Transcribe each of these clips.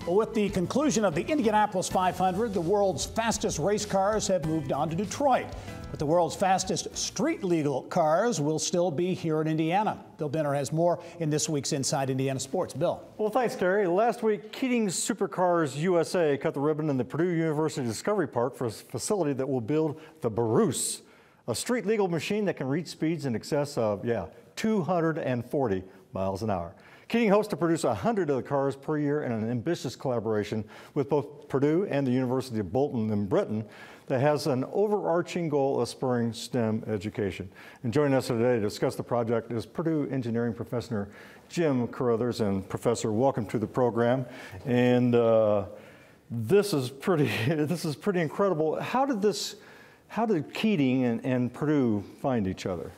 Well, with the conclusion of the Indianapolis 500, the world's fastest race cars have moved on to Detroit. But the world's fastest street-legal cars will still be here in Indiana. Bill Benner has more in this week's Inside Indiana Sports. Bill. Well, thanks, Terry. Last week, Keating Supercars USA cut the ribbon in the Purdue University Discovery Park for a facility that will build the Berus, a street-legal machine that can reach speeds in excess of, 240 miles an hour. Keating hopes to produce 100 of the cars per year in an ambitious collaboration with both Purdue and the University of Bolton in Britain that has an overarching goal of spurring STEM education. And joining us today to discuss the project is Purdue engineering professor Jim Carruthers. And Professor, welcome to the program. And this is pretty incredible. How did Keating and Purdue find each other?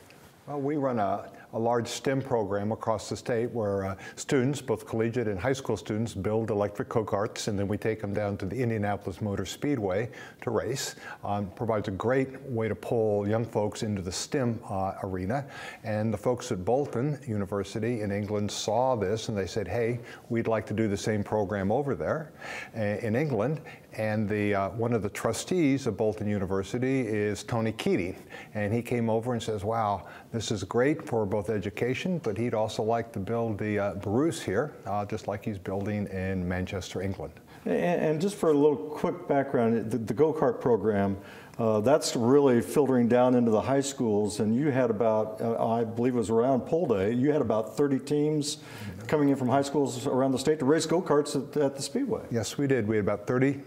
Well, we run a large STEM program across the state where students, both collegiate and high school students, build electric go-karts, and then we take them down to the Indianapolis Motor Speedway to race. Provides a great way to pull young folks into the STEM arena. And the folks at Bolton University in England saw this and they said, hey, we'd like to do the same program over there in England. And one of the trustees of Bolton University is Tony Keating. And he came over and says, wow, this is great for both education, but he'd also like to build the Berus here, just like he's building in Manchester, England. And just for a little quick background, the go-kart program, that's really filtering down into the high schools, and you had about, I believe it was around poll day, you had about 30 teams coming in from high schools around the state to race go-karts at the Speedway. Yes, we did. We had about 30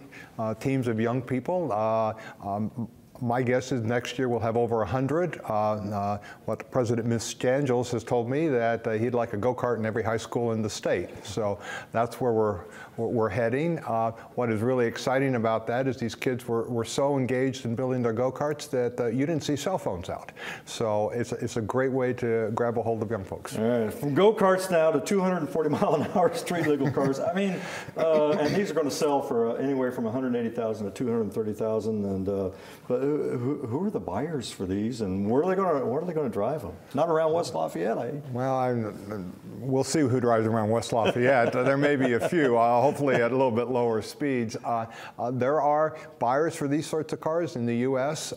teams of young people. My guess is next year we'll have over 100. What President Ms. Jangels has told me that he'd like a go-kart in every high school in the state. So that's where we're heading. What is really exciting about that is these kids were so engaged in building their go-karts that you didn't see cell phones out. So it's a great way to grab a hold of young folks. All right, from go-karts now to 240 mile an hour street legal cars. I mean, and these are going to sell for anywhere from 180,000 to 230,000. And but who are the buyers for these, and where are they going to drive them? Not around West Lafayette, Well, we'll see who drives around West Lafayette. There may be a few, hopefully at a little bit lower speeds. There are buyers for these sorts of cars in the U.S.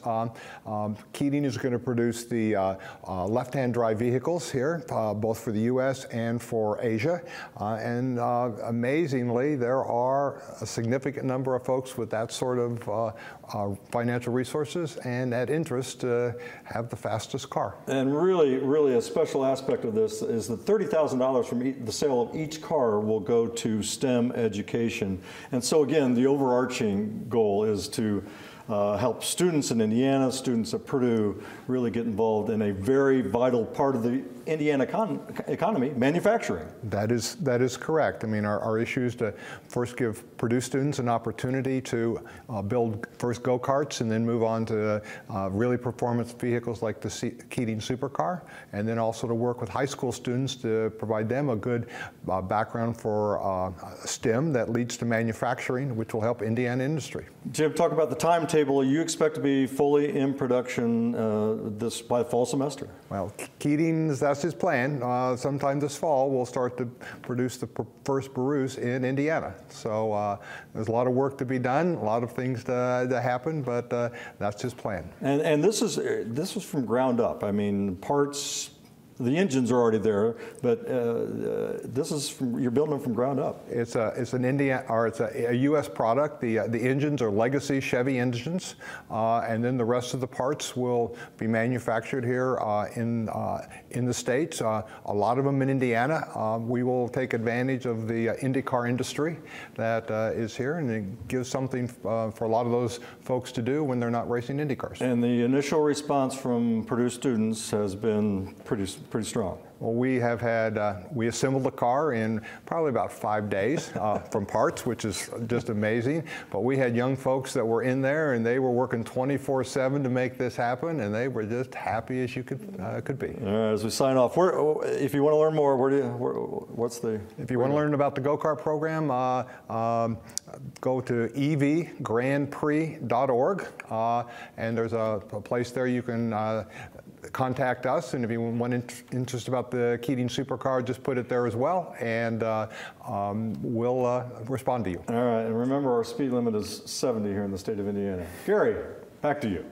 Keating is going to produce the left-hand drive vehicles here, both for the U.S. and for Asia. And amazingly, there are a significant number of folks with that sort of financial resources and that interest to have the fastest car. And really a special aspect of this is that $30,000 from the sale of each car will go to STEM education. And so again, the overarching goal is to help students in Indiana, students at Purdue, really get involved in a very vital part of the Indiana economy, manufacturing. That is correct. I mean, our issue is to first give Purdue students an opportunity to build first go-karts and then move on to really performance vehicles like the Keating Supercar, and then also to work with high school students to provide them a good background for STEM that leads to manufacturing, which will help Indiana industry. Jim, talk about the timetable. You expect to be fully in production by fall semester? Well, Keating's, that's his plan. Sometime this fall, we'll start to produce the first Berus in Indiana. So there's a lot of work to be done, a lot of things to happen, but that's his plan. And this was from ground up. I mean, parts. The engines are already there, but this is you're building them from ground up. It's a U.S. product. The engines are legacy Chevy engines, and then the rest of the parts will be manufactured here in the States. A lot of them in Indiana. We will take advantage of the IndyCar industry that is here, and it gives something for a lot of those folks to do when they're not racing Indy cars. And the initial response from Purdue students has been pretty strong. Well, we assembled the car in probably about 5 days from parts, which is just amazing. But we had young folks that were in there, and they were working 24/7 to make this happen, and they were just happy as you could be. All right, as we sign off, if you want to learn more, what's the? If you want to learn about the go-kart program, go to evgrandprix.org, and there's a place there you can contact us, and if you want interest about the Keating Supercar, just put it there as well, and we'll respond to you. All right, and remember our speed limit is 70 here in the state of Indiana. Gary, back to you.